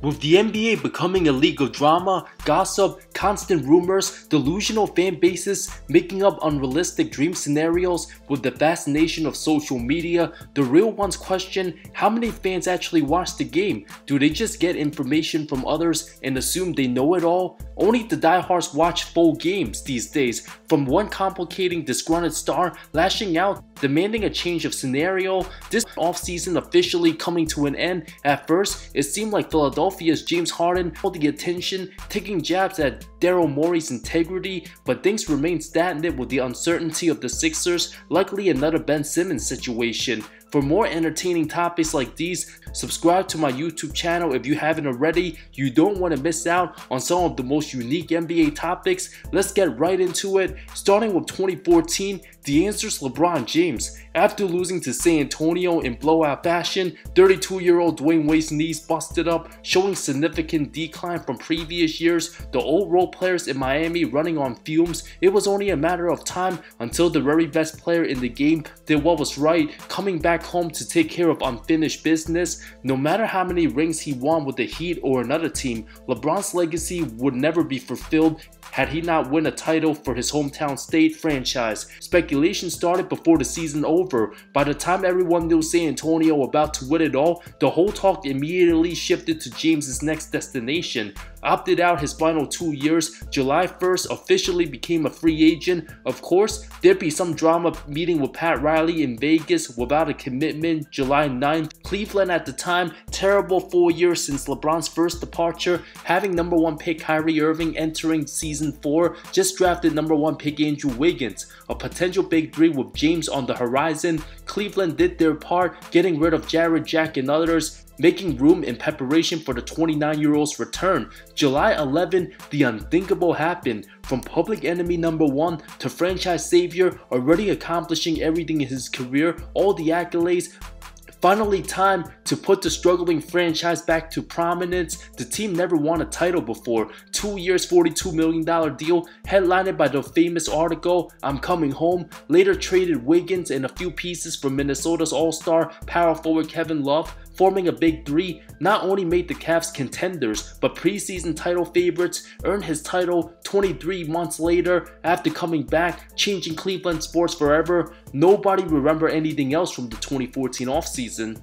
With the NBA becoming a league of drama, gossip, constant rumors, delusional fan bases making up unrealistic dream scenarios with the fascination of social media, the real ones question how many fans actually watch the game. Do they just get information from others and assume they know it all? Only the diehards watch full games these days, from one complicating disgruntled star lashing out, demanding a change of scenario. This offseason officially coming to an end. At first, it seemed like Philadelphia's James Harden held the attention, taking jabs at Daryl Morey's integrity, but things remain stagnant with the uncertainty of the Sixers, likely another Ben Simmons situation. For more entertaining topics like these, subscribe to my YouTube channel if you haven't already. You don't want to miss out on some of the most unique NBA topics. Let's get right into it. Starting with 2014, the answer is LeBron James. After losing to San Antonio in blowout fashion, 32-year-old Dwayne Wade's knees busted up, showing significant decline from previous years. The old role players in Miami running on fumes. It was only a matter of time until the very best player in the game did what was right, coming back home to take care of unfinished business. No matter how many rings he won with the Heat or another team, LeBron's legacy would never be fulfilled had he not won a title for his hometown state franchise. Speculation started before the season over. By the time everyone knew San Antonio about to win it all, the whole talk immediately shifted to James's next destination. Opted out his final 2 years, July 1st officially became a free agent. Of course, there'd be some drama meeting with Pat Riley in Vegas without a commitment. July 9th, Cleveland at the time, terrible 4 years since LeBron's first departure, having #1 pick Kyrie Irving entering season 4, just drafted #1 pick Andrew Wiggins. A potential big three with James on the horizon. Cleveland did their part, getting rid of Jared Jack and others, making room in preparation for the 29-year-old's return. July 11, the unthinkable happened. From public enemy #1 to franchise savior, already accomplishing everything in his career, all the accolades. Finally time to put the struggling franchise back to prominence. The team never won a title before. 2 years, $42 million deal, headlined by the famous article, "I'm Coming Home." Later traded Wiggins and a few pieces from Minnesota's all-star power forward Kevin Love, forming a big three. Not only made the Cavs contenders, but preseason title favorites, earned his title 23 months later after coming back, changing Cleveland sports forever. Nobody remember anything else from the 2014 offseason.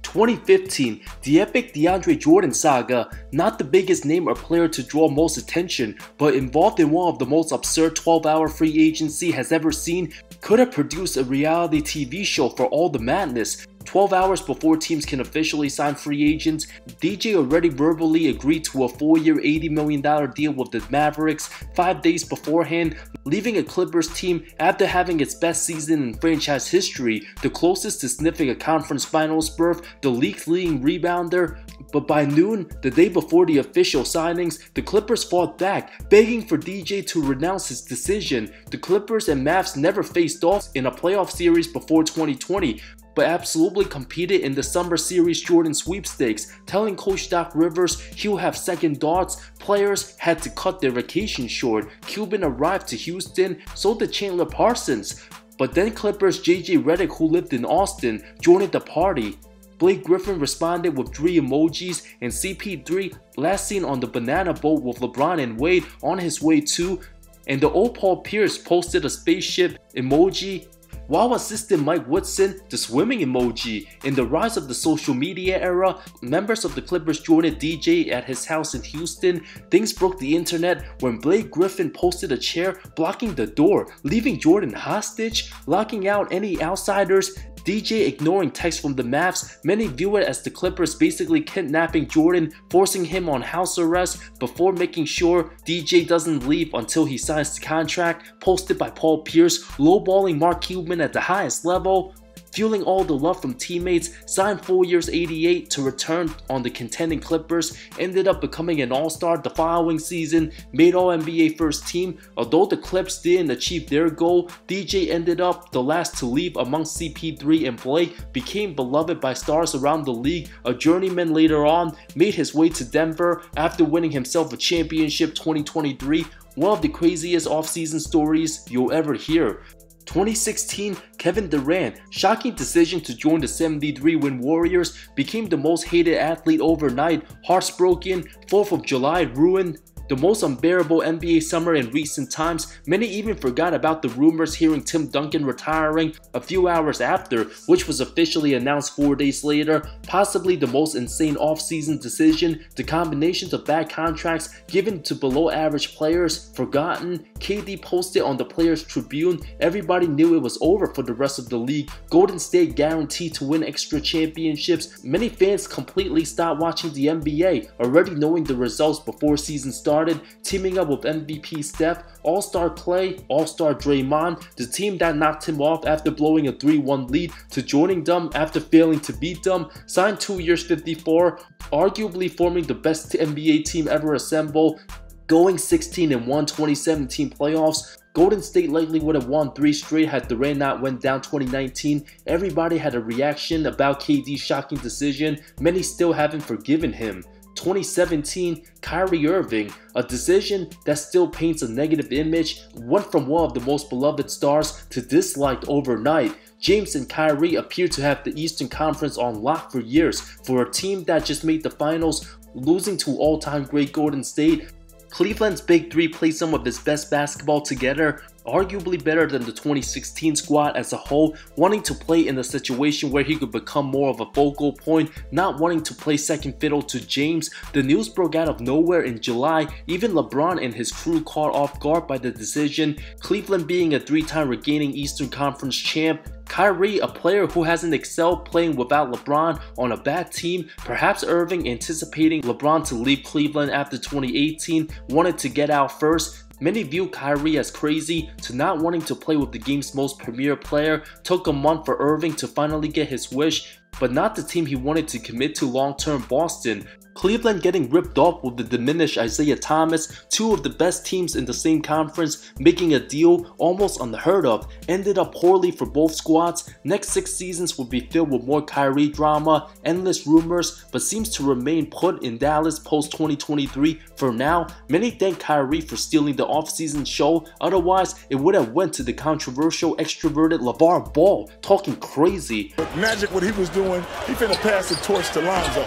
2015, the epic DeAndre Jordan saga, not the biggest name or player to draw most attention, but involved in one of the most absurd 12-hour free agency has ever seen, could have produced a reality TV show for all the madness. 12 hours before teams can officially sign free agents, DJ already verbally agreed to a 4-year, $80 million deal with the Mavericks 5 days beforehand, leaving a Clippers team after having its best season in franchise history, the closest to sniffing a conference finals berth, the league's leading rebounder. But by noon, the day before the official signings, the Clippers fought back, begging for DJ to renounce his decision. The Clippers and Mavs never faced off in a playoff series before 2020, but absolutely competed in the Summer Series Jordan sweepstakes, telling coach Doc Rivers he'll have second thoughts. Players had to cut their vacation short. Cuban arrived to Houston, so did Chandler Parsons. But then Clippers JJ Redick, who lived in Austin, joined the party. Blake Griffin responded with 3 emojis, and CP3 last seen on the banana boat with LeBron and Wade on his way too, and the old Paul Pierce posted a spaceship emoji, while assistant Mike Woodson the swimming emoji. In the rise of the social media era, members of the Clippers joined DJ at his house in Houston. Things broke the internet when Blake Griffin posted a chair blocking the door, leaving Jordan hostage, locking out any outsiders. DJ ignoring texts from the Mavs. Many view it as the Clippers basically kidnapping Jordan, forcing him on house arrest before making sure DJ doesn't leave until he signs the contract. Posted by Paul Pierce, lowballing Mark Cuban at the highest level. Fueling all the love from teammates, signed 4 years $88 to return on the contending Clippers, ended up becoming an all-star the following season, made All-NBA first team. Although the Clips didn't achieve their goal, DJ ended up the last to leave amongst CP3 and Blake, became beloved by stars around the league. A journeyman later on, made his way to Denver after winning himself a championship 2023, one of the craziest offseason stories you'll ever hear. 2016, Kevin Durant, shocking decision to join the 73-win Warriors, became the most hated athlete overnight, hearts broken, 4th of July ruined. The most unbearable NBA summer in recent times. Many even forgot about the rumors hearing Tim Duncan retiring a few hours after, which was officially announced 4 days later. Possibly the most insane offseason decision. The combinations of bad contracts given to below average players forgotten. KD posted on the Players Tribune. Everybody knew it was over for the rest of the league. Golden State guaranteed to win extra championships. Many fans completely stopped watching the NBA, already knowing the results before season started. Teaming up with MVP Steph, All-Star Clay, All-Star Draymond, the team that knocked him off after blowing a 3-1 lead, to joining them after failing to beat them, signed 2 years $54, arguably forming the best NBA team ever assembled, going 16-1 2017 playoffs. Golden State likely would have won 3 straight had Durant not went down 2019. Everybody had a reaction about KD's shocking decision. Many still haven't forgiven him. 2017, Kyrie Irving, a decision that still paints a negative image, went from one of the most beloved stars to disliked overnight. James and Kyrie appear to have the Eastern Conference on lock for years for a team that just made the finals, losing to all-time great Golden State. Cleveland's Big Three played some of its best basketball together, arguably better than the 2016 squad as a whole, wanting to play in a situation where he could become more of a focal point, not wanting to play second fiddle to James. The news broke out of nowhere in July, even LeBron and his crew caught off guard by the decision, Cleveland being a 3-time regaining Eastern Conference champ. Kyrie, a player who hasn't excelled playing without LeBron on a bad team. Perhaps Irving, anticipating LeBron to leave Cleveland after 2018, wanted to get out first. Many view Kyrie as crazy to not wanting to play with the game's most premier player. Took a month for Irving to finally get his wish, but not the team he wanted to commit to long-term, Boston. Cleveland getting ripped off with the diminished Isaiah Thomas, 2 of the best teams in the same conference, making a deal almost unheard of. Ended up poorly for both squads. Next 6 seasons will be filled with more Kyrie drama, endless rumors, but seems to remain put in Dallas post 2023 for now. Many thank Kyrie for stealing the offseason show, otherwise it would have went to the controversial extroverted LeVar Ball, talking crazy. Magic, what he was doing, he finna pass the torch to Lonzo.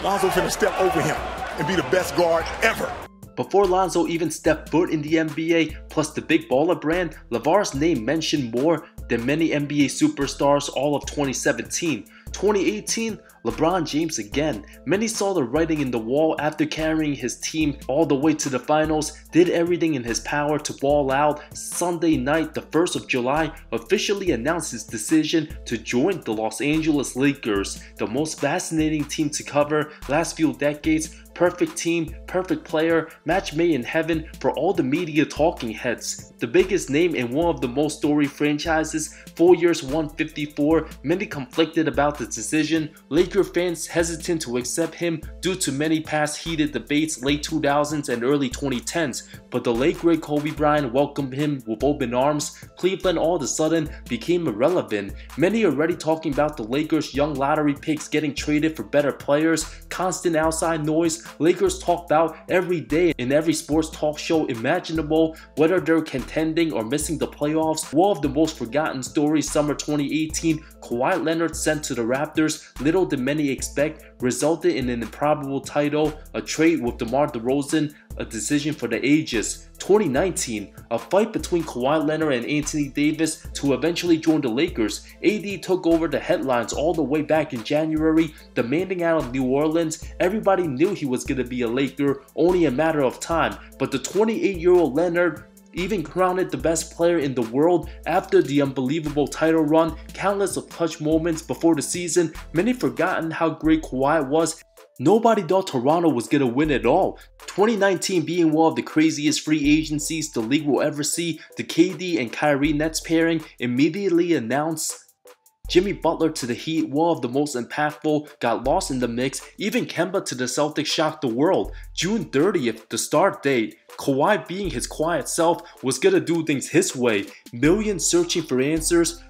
Lonzo finna step over him and be the best guard ever. Before Lonzo even stepped foot in the NBA, plus the big baller brand, LeVar's name mentioned more than many NBA superstars all of 2017. 2018, LeBron James again. Many saw the writing in the wall after carrying his team all the way to the finals, did everything in his power to ball out. Sunday night, the 1st of July, officially announced his decision to join the Los Angeles Lakers, the most fascinating team to cover last few decades. Perfect team, perfect player, match made in heaven for all the media talking heads. The biggest name in one of the most storied franchises, 4 years, 154. Many conflicted about the decision. Laker fans hesitant to accept him due to many past heated debates late 2000s and early 2010s. But the late great Kobe Bryant welcomed him with open arms. Cleveland all of a sudden became irrelevant. Many already talking about the Lakers' young lottery picks getting traded for better players. Constant outside noise. Lakers talked about every day in every sports talk show imaginable, whether they're contending or missing the playoffs. One of the most forgotten stories, summer 2018, Kawhi Leonard sent to the Raptors, little did many expect, resulted in an improbable title, a trade with DeMar DeRozan, a decision for the ages. 2019, a fight between Kawhi Leonard and Anthony Davis to eventually join the Lakers. AD took over the headlines all the way back in January, demanding out of New Orleans. Everybody knew he was going to be a Laker, only a matter of time. But the 28-year-old Leonard even crowned the best player in the world after the unbelievable title run. Countless of clutch moments before the season. Many forgotten how great Kawhi was. Nobody thought Toronto was going to win at all. 2019 being one of the craziest free agencies the league will ever see, the KD and Kyrie Nets pairing immediately announced. Jimmy Butler to the Heat, one of the most impactful, got lost in the mix. Even Kemba to the Celtics shocked the world. June 30th, the start date. Kawhi, being his quiet self, was gonna do things his way. Millions searching for answers.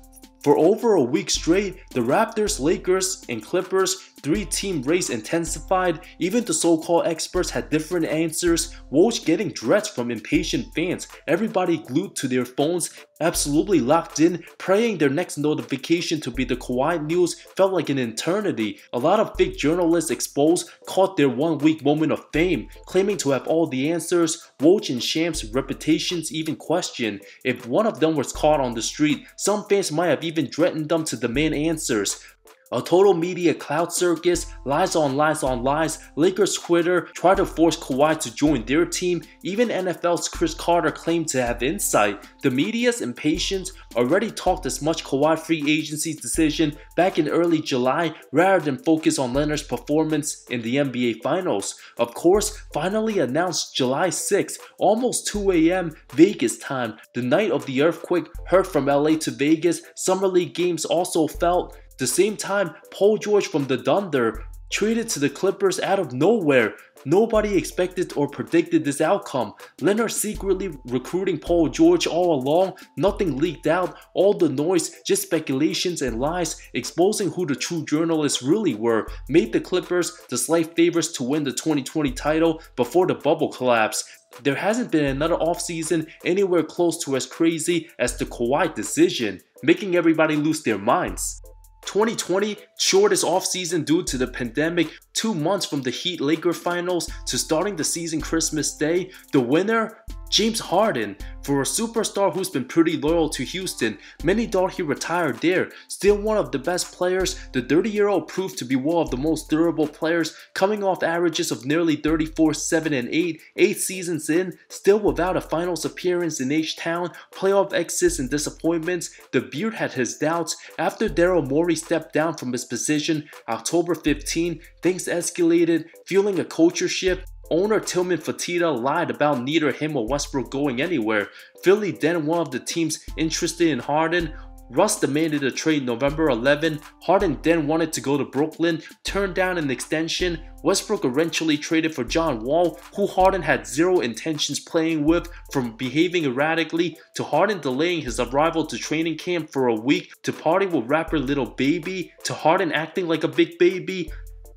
For over a week straight, the Raptors, Lakers, and Clippers Three-team race intensified. Even the so-called experts had different answers. Woj getting dreads from impatient fans. Everybody glued to their phones, absolutely locked in, praying their next notification to be the Kawhi news. Felt like an eternity. A lot of fake journalists exposed, caught their one-week moment of fame, claiming to have all the answers. Woj and Shams' reputations even questioned. If one of them was caught on the street, some fans might have even threatened them to demand answers. A total media clout circus, lies on lies on lies. Lakers Twitter tried to force Kawhi to join their team. Even NFL's Chris Carter claimed to have insight. The media's impatience already talked as much Kawhi free agency's decision back in early July rather than focus on Leonard's performance in the NBA Finals. Of course, finally announced July 6, almost 2 AM Vegas time. The night of the earthquake, heard from LA to Vegas. Summer League games also felt. The same time, Paul George from the Thunder traded to the Clippers out of nowhere. Nobody expected or predicted this outcome. Leonard secretly recruiting Paul George all along, nothing leaked out, all the noise, just speculations and lies, exposing who the true journalists really were, made the Clippers the slight favorites to win the 2020 title before the bubble collapse. There hasn't been another offseason anywhere close to as crazy as the Kawhi decision, making everybody lose their minds. 2020, shortest offseason due to the pandemic, 2 months from the Heat Lakers finals to starting the season Christmas Day. The winner? James Harden. For a superstar who's been pretty loyal to Houston, many thought he retired there. Still one of the best players, the 30-year-old proved to be one of the most durable players, coming off averages of nearly 34, 7, and 8, 8 seasons in, still without a finals appearance in H-Town, playoff exits and disappointments. The Beard had his doubts. After Daryl Morey stepped down from his position October 15, things escalated, fueling a culture shift. Owner Tillman Fertitta lied about neither him or Westbrook going anywhere. Philly then one of the teams interested in Harden. Russ demanded a trade November 11. Harden then wanted to go to Brooklyn, turned down an extension. Westbrook eventually traded for John Wall, who Harden had zero intentions playing with, from behaving erratically to Harden delaying his arrival to training camp for a week, to partying with rapper Lil Baby, to Harden acting like a big baby,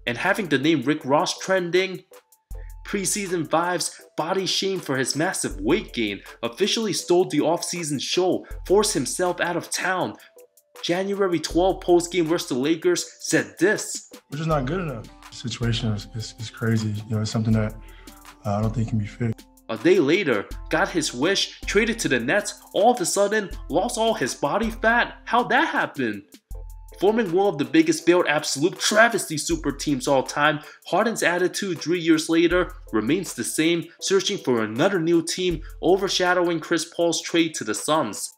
and having the name Rick Ross trending. Preseason vibes, body shame for his massive weight gain, officially stole the offseason show, forced himself out of town. January 12 postgame versus the Lakers said this. We're just not good enough. The situation is crazy. You know, it's something that I don't think can be fixed. A day later, got his wish, traded to the Nets, all of a sudden lost all his body fat. How'd that happen? Forming one of the biggest failed absolute travesty super teams all time, Harden's attitude 3 years later remains the same, searching for another new team, overshadowing Chris Paul's trade to the Suns.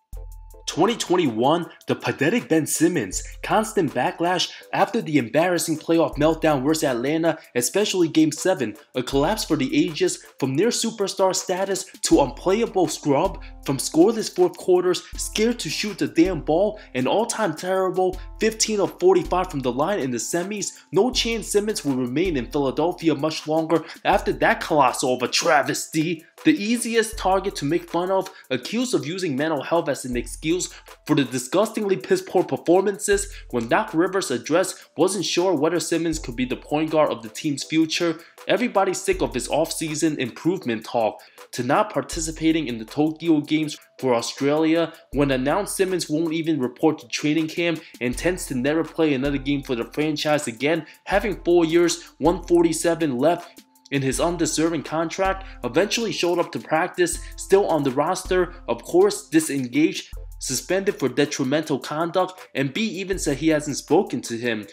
2021, the pathetic Ben Simmons, constant backlash after the embarrassing playoff meltdown versus Atlanta, especially Game 7, a collapse for the ages, from near superstar status to unplayable scrub, from scoreless fourth quarters, scared to shoot the damn ball, an all-time terrible 15 of 45 from the line in the semis. No chance Simmons will remain in Philadelphia much longer after that colossal of a travesty. The easiest target to make fun of, accused of using mental health as an excuse for the disgustingly piss-poor performances when Doc Rivers' address wasn't sure whether Simmons could be the point guard of the team's future. Everybody's sick of his off-season improvement talk, to not participating in the Tokyo Games for Australia. When announced Simmons won't even report to training camp, intends to never play another game for the franchise again, having 4 years, 147 left in his undeserving contract, eventually showed up to practice, still on the roster, of course disengaged, suspended for detrimental conduct, and B even said he hasn't spoken to him.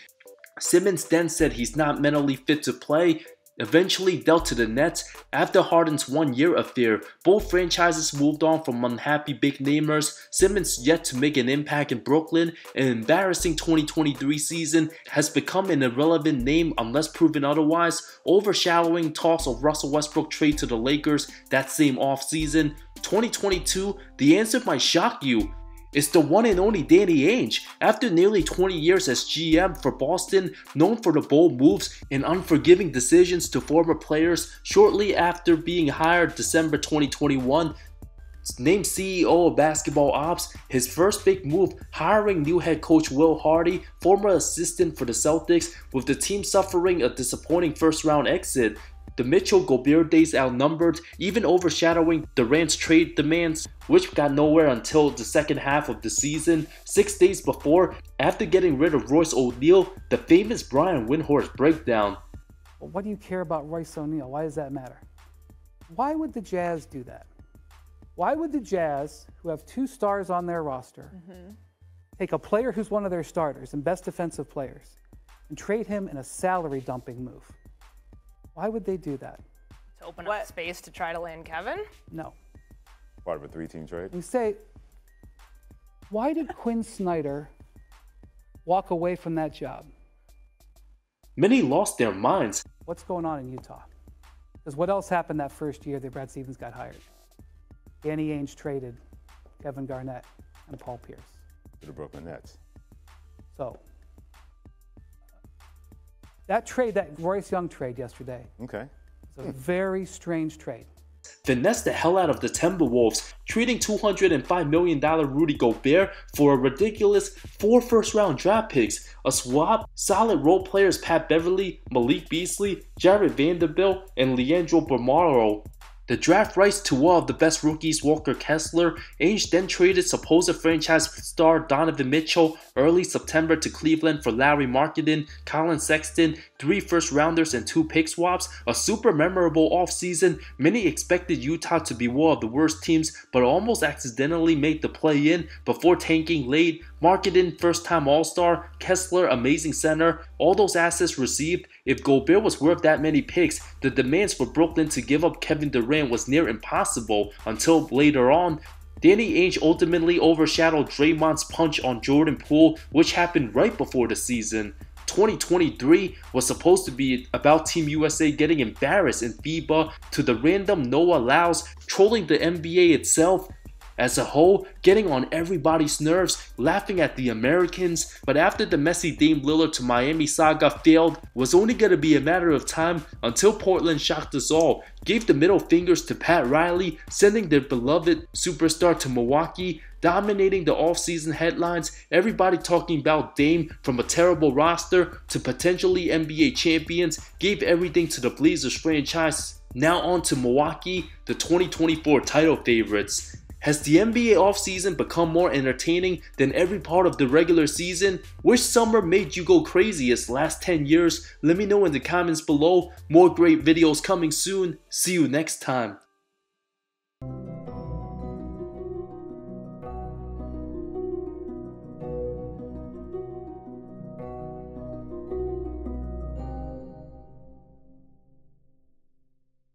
Simmons then said he's not mentally fit to play, eventually dealt to the Nets after Harden's one-year affair. Both franchises moved on from unhappy big-namers. Simmons yet to make an impact in Brooklyn. An embarrassing 2023 season, has become an irrelevant name unless proven otherwise, overshadowing talks of Russell Westbrook trade to the Lakers that same offseason. 2022, the answer might shock you. It's the one and only Danny Ainge. After nearly 20 years as GM for Boston, known for the bold moves and unforgiving decisions to former players, shortly after being hired December 2021, Named CEO of basketball ops, his first big move hiring new head coach Will Hardy, former assistant for the Celtics, with the team suffering a disappointing first-round exit. The Mitchell-Gobert days outnumbered, even overshadowing Durant's trade demands, which got nowhere until the second half of the season. 6 days before, after getting rid of Royce O'Neal, the famous Brian Windhorst breakdown. What do you care about Royce O'Neal? Why does that matter? Why would the Jazz do that? Why would the Jazz, who have 2 stars on their roster, take a player who's one of their starters and best defensive players and trade him in a salary dumping move? Why would they do that? To open up space to try to land Kevin? No. Part of a 3-team trade? You say, why did Quinn Snyder walk away from that job? Many lost their minds. What's going on in Utah? Because what else happened that first year that Brad Stevens got hired? Danny Ainge traded Kevin Garnett and Paul Pierce To the Brooklyn Nets. So that trade, that Royce Young trade yesterday, Okay. was a very strange trade. Finesse the hell out of the Timberwolves, treating $205 million Rudy Gobert for a ridiculous 4 first-round draft picks, a swap, solid role players Pat Beverly, Malik Beasley, Jared Vanderbilt, and Leandro Bolmaro. The draft rights to all of the best rookies, Walker Kessler. Ainge then traded supposed franchise star Donovan Mitchell early September to Cleveland for Larry Marketing, Colin Sexton, 3 first-rounders and 2 pick swaps. A super memorable offseason. Many expected Utah to be one of the worst teams, but almost accidentally made the play-in before tanking late. Marketing, first-time All-Star. Kessler, amazing center. All those assets received. If Gobert was worth that many picks, the demands for Brooklyn to give up Kevin Durant was near impossible until later on. Danny Ainge ultimately overshadowed Draymond's punch on Jordan Poole, which happened right before the season. 2023 was supposed to be about Team USA getting embarrassed in FIBA to the random Noah Lyles, trolling the NBA itself as a whole, getting on everybody's nerves, laughing at the Americans. But after the messy Dame Lillard to Miami saga failed, was only going to be a matter of time until Portland shocked us all, gave the middle fingers to Pat Riley, sending their beloved superstar to Milwaukee, dominating the offseason headlines, everybody talking about Dame from a terrible roster to potentially NBA champions, gave everything to the Blazers franchise. Now on to Milwaukee, the 2024 title favorites. Has the NBA offseason become more entertaining than every part of the regular season? Which summer made you go craziest last 10 years? Let me know in the comments below. More great videos coming soon. See you next time.